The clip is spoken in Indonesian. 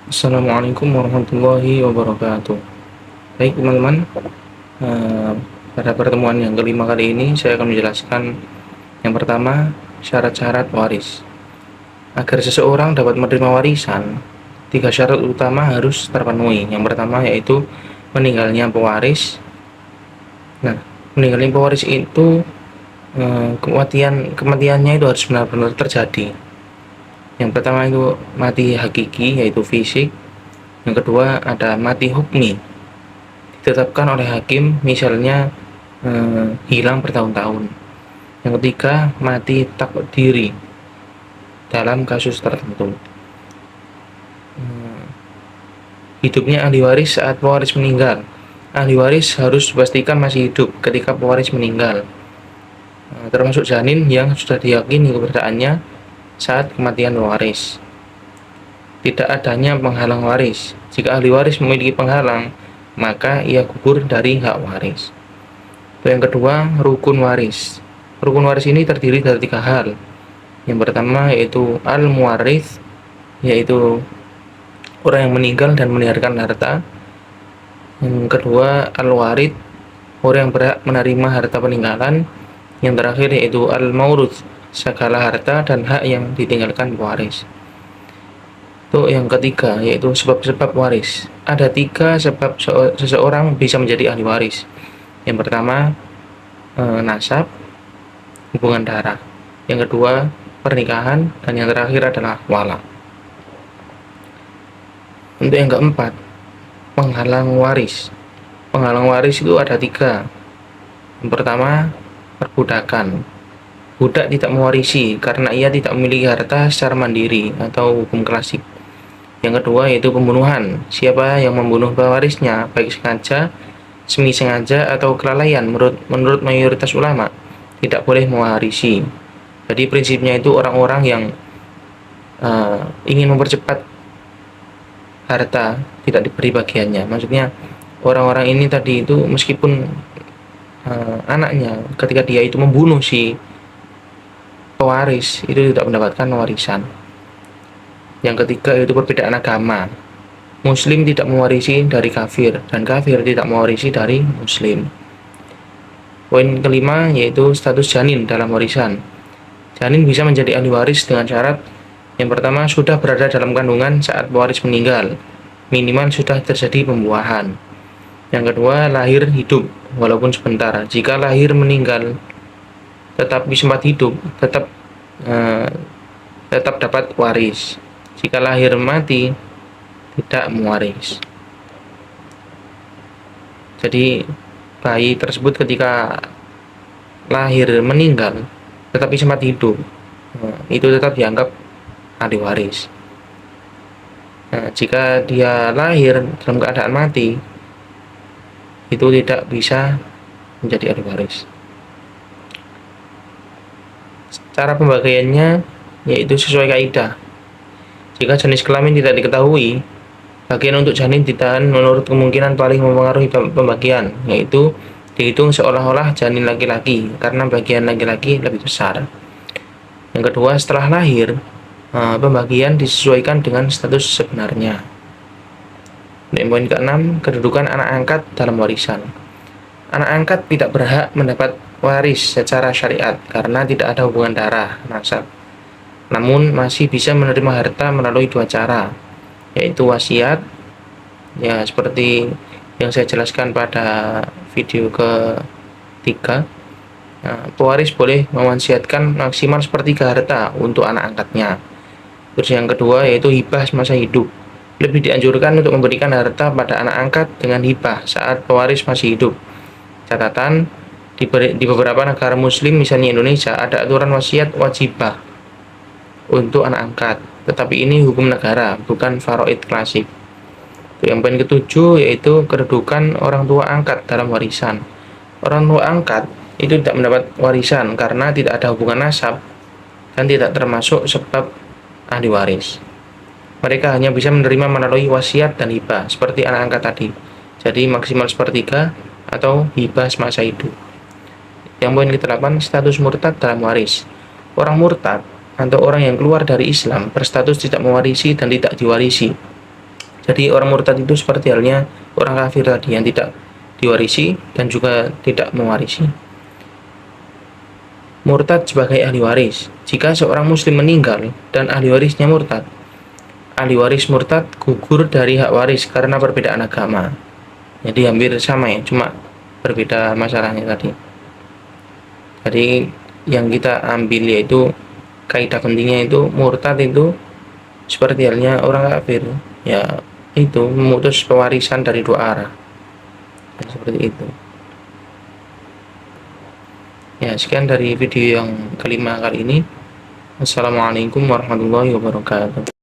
Assalamualaikum warahmatullahi wabarakatuh. Baik teman-teman, eh, pada pertemuan yang kelima kali ini saya akan menjelaskan yang pertama, syarat-syarat waris. Agar seseorang dapat menerima warisan, tiga syarat utama harus terpenuhi. Yang pertama yaitu meninggalnya pewaris. Nah, meninggalnya pewaris itu kematiannya itu harus benar-benar terjadi. Yang pertama itu mati hakiki yaitu fisik. Yang kedua ada mati hukmi, ditetapkan oleh hakim, misalnya hilang bertahun-tahun. Yang ketiga mati takdiri dalam kasus tertentu. Hidupnya ahli waris saat pewaris meninggal. Ahli waris harus dipastikan masih hidup ketika pewaris meninggal, termasuk janin yang sudah diyakini keberadaannya saat kematian pewaris. Tidak adanya penghalang waris. Jika ahli waris memiliki penghalang, maka ia gugur dari hak waris. Yang kedua, rukun waris. Rukun waris ini terdiri dari tiga hal. Yang pertama yaitu al-muwarith, yaitu orang yang meninggal dan meninggalkan harta. Yang kedua, al-warid, orang yang berhak menerima harta peninggalan. Yang terakhir yaitu al-mauruth, segala harta dan hak yang ditinggalkan pewaris. Itu yang ketiga, yaitu sebab-sebab waris. Ada tiga sebab seseorang bisa menjadi ahli waris. Yang pertama, nasab, hubungan darah. Yang kedua, pernikahan. Dan yang terakhir adalah wala. Untuk yang keempat, penghalang waris. Penghalang waris itu ada tiga. Yang pertama, perbudakan. Budak tidak mewarisi karena ia tidak memiliki harta secara mandiri atau hukum klasik. Yang kedua yaitu pembunuhan. Siapa yang membunuh pewarisnya, baik sengaja, semi sengaja atau kelalaian, menurut mayoritas ulama tidak boleh mewarisi. Jadi prinsipnya itu orang-orang yang ingin mempercepat harta tidak diberi bagiannya. Maksudnya orang-orang ini tadi itu meskipun anaknya ketika dia itu membunuh si pewaris itu tidak mendapatkan warisan. Yang ketiga itu perbedaan agama. Muslim tidak mewarisi dari kafir dan kafir tidak mewarisi dari muslim. Poin kelima yaitu status janin dalam warisan. Janin bisa menjadi ahli waris dengan syarat yang pertama sudah berada dalam kandungan saat pewaris meninggal, minimal sudah terjadi pembuahan. Yang kedua lahir hidup walaupun sebentar. Jika lahir meninggal tetapi sempat hidup, tetap dapat waris. Jika lahir mati, tidak mewaris. Jadi bayi tersebut ketika lahir meninggal tetapi sempat hidup, itu tetap dianggap ahli waris. Nah, jika dia lahir dalam keadaan mati, itu tidak bisa menjadi ahli waris. Cara pembagiannya yaitu sesuai kaidah. Jika jenis kelamin tidak diketahui, bagian untuk janin ditahan menurut kemungkinan paling mempengaruhi pembagian, yaitu dihitung seolah-olah janin laki-laki karena bagian laki-laki lebih besar. Yang kedua, setelah lahir, pembagian disesuaikan dengan status sebenarnya. Dan poin ke-6, kedudukan anak angkat dalam warisan. Anak angkat tidak berhak mendapat waris secara syariat karena tidak ada hubungan darah, nasab. Namun masih bisa menerima harta melalui dua cara, yaitu wasiat, ya seperti yang saya jelaskan pada video ketiga. Nah, pewaris boleh mewasiatkan maksimal sepertiga harta untuk anak angkatnya. Terus yang kedua yaitu hibah semasa hidup. Lebih dianjurkan untuk memberikan harta pada anak angkat dengan hibah saat pewaris masih hidup. Catatan, di beberapa negara muslim misalnya Indonesia ada aturan wasiat wajibah untuk anak angkat, tetapi ini hukum negara, bukan faraid klasik. Yang poin ketujuh yaitu kedudukan orang tua angkat dalam warisan. Orang tua angkat itu tidak mendapat warisan karena tidak ada hubungan nasab dan tidak termasuk sebab ahli waris. Mereka hanya bisa menerima melalui wasiat dan hibah seperti anak angkat tadi. Jadi maksimal sepertiga atau hibah semasa hidup. Yang poin ke-8, status murtad dalam waris. Orang murtad atau orang yang keluar dari Islam berstatus tidak mewarisi dan tidak diwarisi. Jadi orang murtad itu seperti halnya orang kafir tadi yang tidak diwarisi dan juga tidak mewarisi. Murtad sebagai ahli waris. Jika seorang muslim meninggal dan ahli warisnya murtad, ahli waris murtad gugur dari hak waris karena perbedaan agama. Jadi hampir sama ya, cuma berbeda masalahnya tadi. Jadi yang kita ambil yaitu kaidah pentingnya itu murtad itu seperti halnya orang kafir, ya itu memutus pewarisan dari dua arah. Seperti itu. Ya, sekian dari video yang kelima kali ini. Assalamualaikum warahmatullahi wabarakatuh.